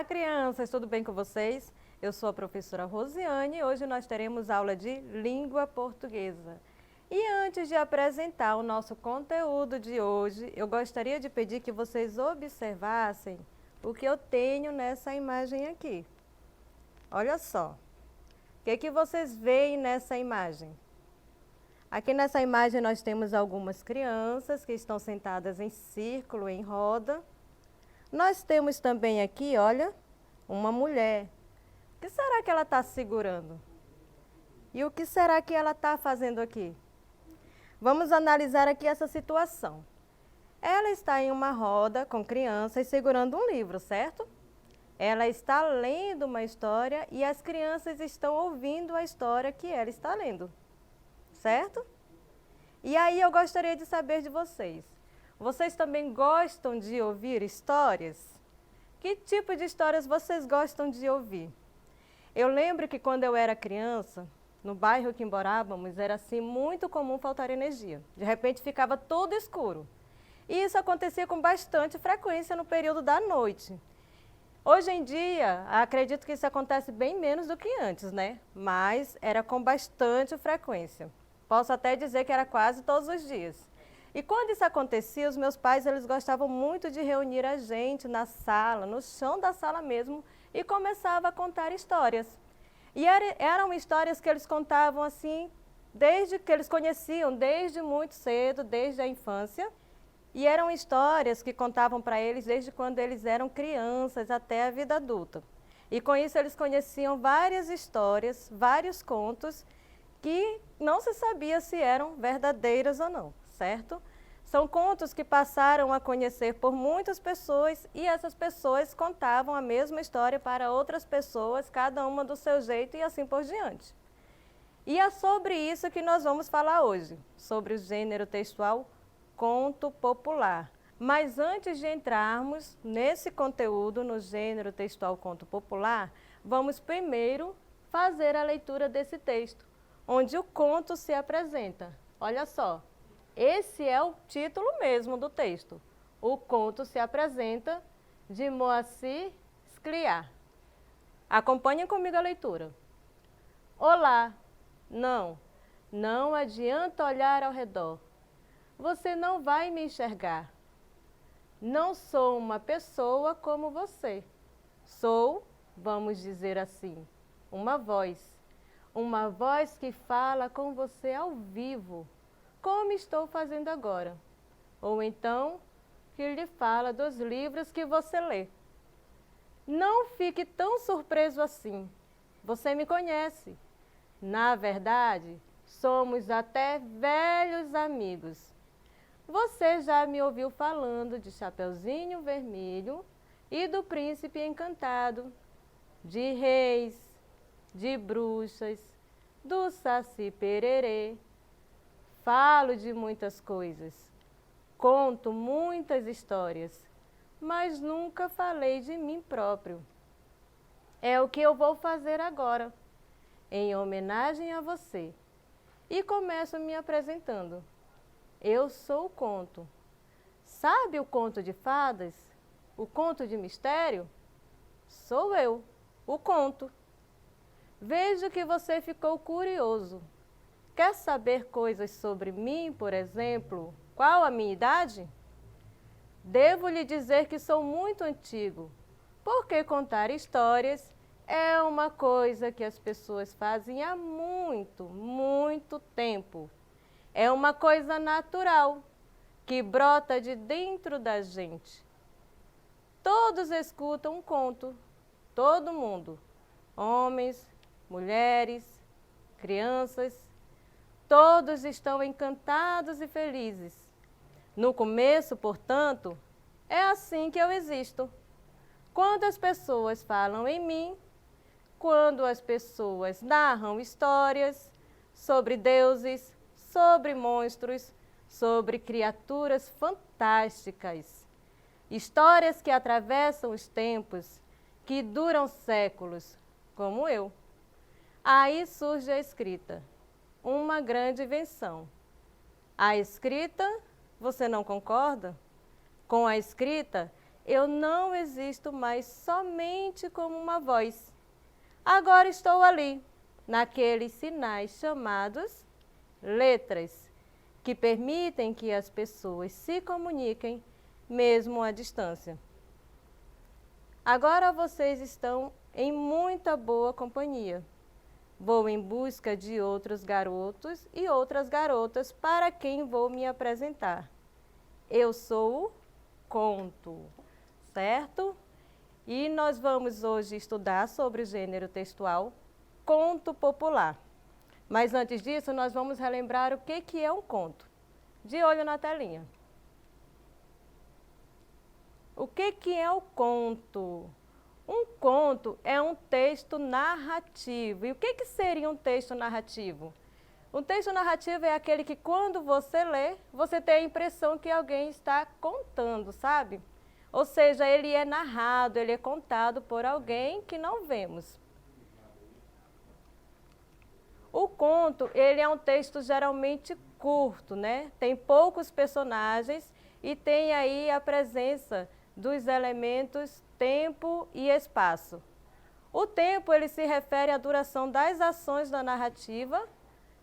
Olá, crianças, tudo bem com vocês? Eu sou a professora Rosiane e hoje nós teremos aula de língua portuguesa. E antes de apresentar o nosso conteúdo de hoje, eu gostaria de pedir que vocês observassem o que eu tenho nessa imagem aqui. Olha só, o que vocês veem nessa imagem? Aqui nessa imagem nós temos algumas crianças que estão sentadas em círculo, em roda. Nós temos também aqui, olha, uma mulher. O que será que ela está segurando? E o que será que ela está fazendo aqui? Vamos analisar aqui essa situação. Ela está em uma roda com crianças segurando um livro, certo? Ela está lendo uma história e as crianças estão ouvindo a história que ela está lendo, certo? E aí eu gostaria de saber de vocês. Vocês também gostam de ouvir histórias? Que tipo de histórias vocês gostam de ouvir? Eu lembro que quando eu era criança, no bairro que morávamos, era assim muito comum faltar energia. De repente ficava tudo escuro. E isso acontecia com bastante frequência no período da noite. Hoje em dia, acredito que isso acontece bem menos do que antes, né? Mas era com bastante frequência. Posso até dizer que era quase todos os dias. E quando isso acontecia, os meus pais eles gostavam muito de reunir a gente na sala, no chão da sala mesmo, e começava a contar histórias. E eram histórias que eles contavam assim, desde que eles conheciam, desde muito cedo, desde a infância. E eram histórias que contavam para eles desde quando eles eram crianças até a vida adulta. E com isso eles conheciam várias histórias, vários contos, que não se sabia se eram verdadeiras ou não, certo? São contos que passaram a conhecer por muitas pessoas e essas pessoas contavam a mesma história para outras pessoas, cada uma do seu jeito e assim por diante. E é sobre isso que nós vamos falar hoje, sobre o gênero textual conto popular. Mas antes de entrarmos nesse conteúdo, no gênero textual conto popular, vamos primeiro fazer a leitura desse texto, onde o conto se apresenta. Olha só, esse é o título mesmo do texto. O conto se apresenta, de Moacir Scliar. Acompanhem comigo a leitura. Olá, não adianta olhar ao redor. Você não vai me enxergar. Não sou uma pessoa como você. Sou, vamos dizer assim, uma voz. Uma voz que fala com você ao vivo, como estou fazendo agora. Ou então, que lhe fala dos livros que você lê. Não fique tão surpreso assim. Você me conhece. Na verdade, somos até velhos amigos. Você já me ouviu falando de Chapeuzinho Vermelho e do Príncipe Encantado, de reis, de bruxas, do Saci Pererê. Falo de muitas coisas, conto muitas histórias, mas nunca falei de mim próprio. É o que eu vou fazer agora, em homenagem a você. E começo me apresentando. Eu sou o conto. Sabe o conto de fadas? O conto de mistério? Sou eu, o conto. Vejo que você ficou curioso. Quer saber coisas sobre mim, por exemplo? Qual a minha idade? Devo lhe dizer que sou muito antigo, porque contar histórias é uma coisa que as pessoas fazem há muito, muito tempo. É uma coisa natural, que brota de dentro da gente. Todos escutam um conto, todo mundo, homens, mulheres, crianças, todos estão encantados e felizes. No começo, portanto, é assim que eu existo. Quando as pessoas falam em mim, quando as pessoas narram histórias sobre deuses, sobre monstros, sobre criaturas fantásticas. Histórias que atravessam os tempos, que duram séculos, como eu. Aí surge a escrita, uma grande invenção. A escrita, você não concorda? Com a escrita, eu não existo mais somente como uma voz. Agora estou ali, naqueles sinais chamados letras, que permitem que as pessoas se comuniquem mesmo à distância. Agora vocês estão em muita boa companhia. Vou em busca de outros garotos e outras garotas para quem vou me apresentar. Eu sou o conto, certo? E nós vamos hoje estudar sobre o gênero textual conto popular. Mas antes disso, nós vamos relembrar o que é um conto. De olho na telinha. O que é o conto? Um conto é um texto narrativo. E o que seria um texto narrativo? Um texto narrativo é aquele que, quando você lê, você tem a impressão que alguém está contando, sabe? Ou seja, ele é narrado, ele é contado por alguém que não vemos. O conto, ele é um texto geralmente curto, né? Tem poucos personagens e tem aí a presença dos elementos tempo e espaço. O tempo, ele se refere à duração das ações da narrativa,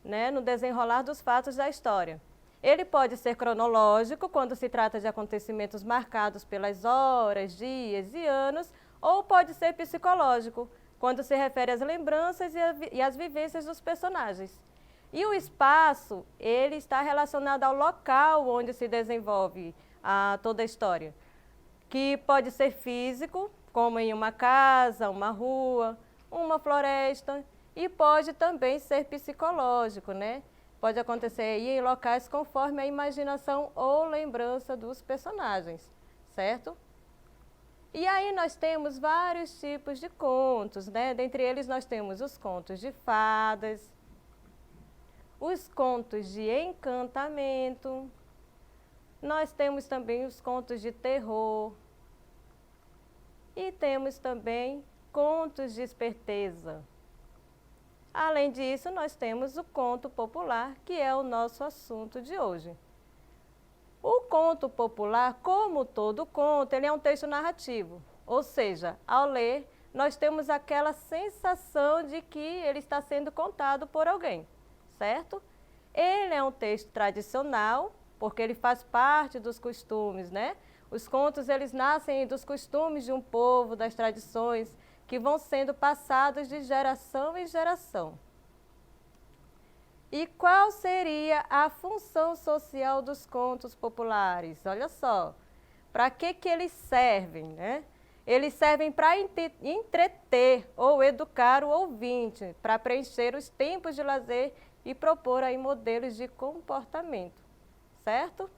né, no desenrolar dos fatos da história. Ele pode ser cronológico, quando se trata de acontecimentos marcados pelas horas, dias e anos, ou pode ser psicológico, quando se refere às lembranças e às vivências dos personagens. E o espaço, ele está relacionado ao local onde se desenvolve toda a história, que pode ser físico, como em uma casa, uma rua, uma floresta, e pode também ser psicológico, né? Pode acontecer aí em locais conforme a imaginação ou lembrança dos personagens, certo? E aí nós temos vários tipos de contos, né? Dentre eles nós temos os contos de fadas, os contos de encantamento, nós temos também os contos de terror e temos também contos de esperteza. Além disso, nós temos o conto popular, que é o nosso assunto de hoje. O conto popular, como todo conto, ele é um texto narrativo, ou seja, ao ler, nós temos aquela sensação de que ele está sendo contado por alguém, certo? Ele é um texto tradicional, porque ele faz parte dos costumes, né? Os contos, eles nascem dos costumes de um povo, das tradições, que vão sendo passados de geração em geração. E qual seria a função social dos contos populares? Olha só, para que eles servem, né? Eles servem para entreter ou educar o ouvinte, para preencher os tempos de lazer e propor aí modelos de comportamento, certo?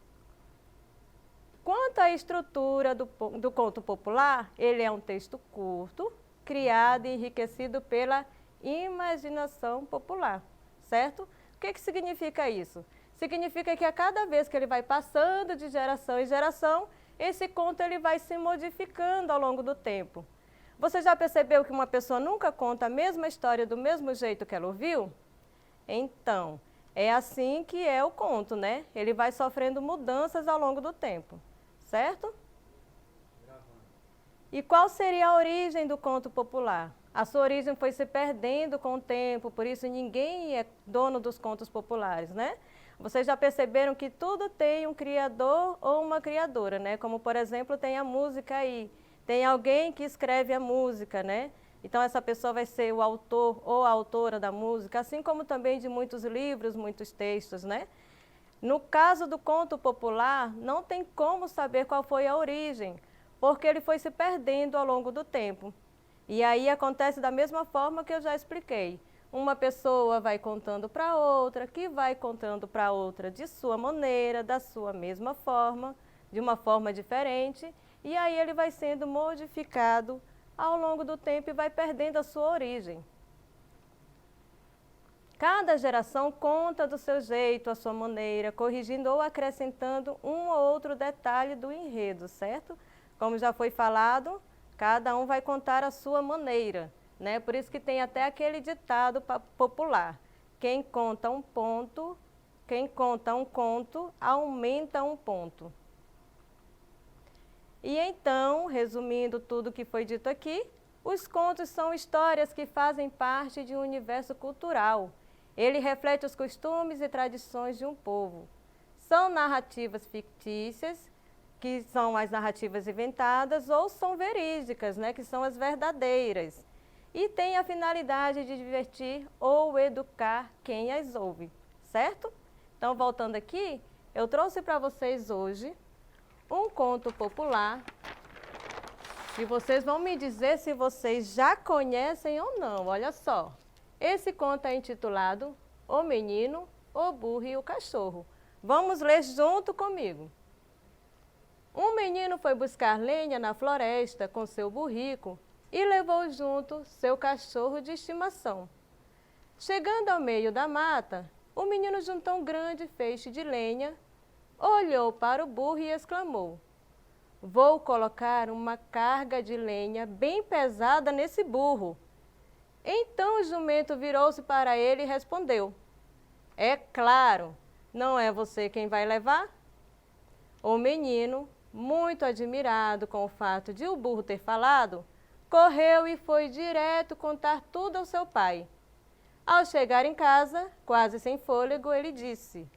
Quanto à estrutura do conto popular, ele é um texto curto, criado e enriquecido pela imaginação popular, certo? O que significa isso? Significa que a cada vez que ele vai passando de geração em geração, esse conto ele vai se modificando ao longo do tempo. Você já percebeu que uma pessoa nunca conta a mesma história do mesmo jeito que ela ouviu? Então, é assim que é o conto, né? Ele vai sofrendo mudanças ao longo do tempo, certo? E qual seria a origem do conto popular? A sua origem foi se perdendo com o tempo, por isso ninguém é dono dos contos populares, né? Vocês já perceberam que tudo tem um criador ou uma criadora, né? Como, por exemplo, tem a música aí. Tem alguém que escreve a música, né? Então, essa pessoa vai ser o autor ou a autora da música, assim como também de muitos livros, muitos textos, né? No caso do conto popular, não tem como saber qual foi a origem, porque ele foi se perdendo ao longo do tempo. E aí acontece da mesma forma que eu já expliquei. Uma pessoa vai contando para outra, que vai contando para outra de sua maneira, da sua mesma forma, de uma forma diferente, e aí ele vai sendo modificado ao longo do tempo e vai perdendo a sua origem. Cada geração conta do seu jeito, a sua maneira, corrigindo ou acrescentando um ou outro detalhe do enredo, certo? Como já foi falado, cada um vai contar a sua maneira, né? Por isso que tem até aquele ditado popular: quem conta um conto, aumenta um ponto. E então, resumindo tudo que foi dito aqui, os contos são histórias que fazem parte de um universo cultural. Ele reflete os costumes e tradições de um povo. São narrativas fictícias, que são as narrativas inventadas, ou são verídicas, né, que são as verdadeiras. E tem a finalidade de divertir ou educar quem as ouve, certo? Então, voltando aqui, eu trouxe para vocês hoje um conto popular e vocês vão me dizer se vocês já conhecem ou não. Olha só, esse conto é intitulado O Menino, o Burro e o Cachorro. Vamos ler junto comigo. Um menino foi buscar lenha na floresta com seu burrico e levou junto seu cachorro de estimação. Chegando ao meio da mata, o menino juntou um grande feixe de lenha, olhou para o burro e exclamou: "Vou colocar uma carga de lenha bem pesada nesse burro." Então o jumento virou-se para ele e respondeu: "É claro, não é você quem vai levar?" O menino, muito admirado com o fato de o burro ter falado, correu e foi direto contar tudo ao seu pai. Ao chegar em casa, quase sem fôlego, ele disse: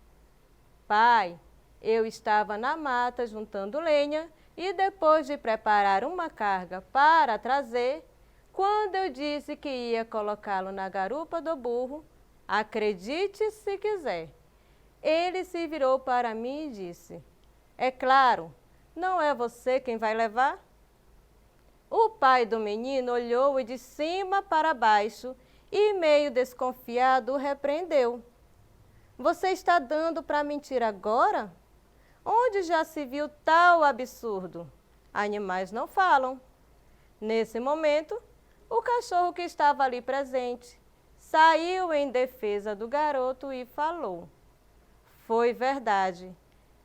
"Pai, eu estava na mata juntando lenha e depois de preparar uma carga para trazer, quando eu disse que ia colocá-lo na garupa do burro, acredite se quiser, ele se virou para mim e disse: "É claro, não é você quem vai levar?" O pai do menino olhou-o de cima para baixo e, meio desconfiado, o repreendeu: "Você está dando para mentir agora? Onde já se viu tal absurdo? Animais não falam." Nesse momento, o cachorro que estava ali presente saiu em defesa do garoto e falou: "Foi verdade.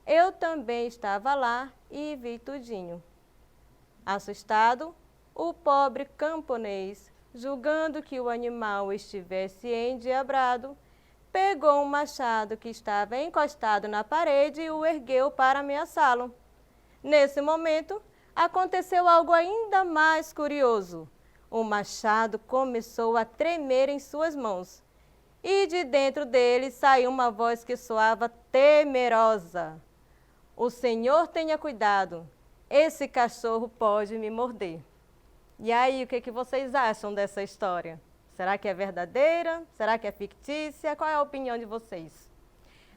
Eu também estava lá e vi tudinho." Assustado, o pobre camponês, julgando que o animal estivesse endiabrado, pegou um machado que estava encostado na parede e o ergueu para ameaçá-lo. Nesse momento, aconteceu algo ainda mais curioso. O machado começou a tremer em suas mãos e de dentro dele saiu uma voz que soava temerosa: "O senhor tenha cuidado, esse cachorro pode me morder." E aí, o que vocês acham dessa história? Será que é verdadeira? Será que é fictícia? Qual é a opinião de vocês?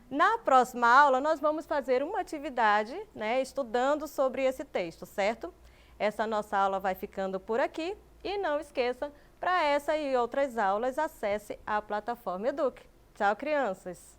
Na próxima aula, nós vamos fazer uma atividade, né, estudando sobre esse texto, certo? Essa nossa aula vai ficando por aqui e não esqueça, para essa e outras aulas, acesse a plataforma Eduque. Tchau, crianças!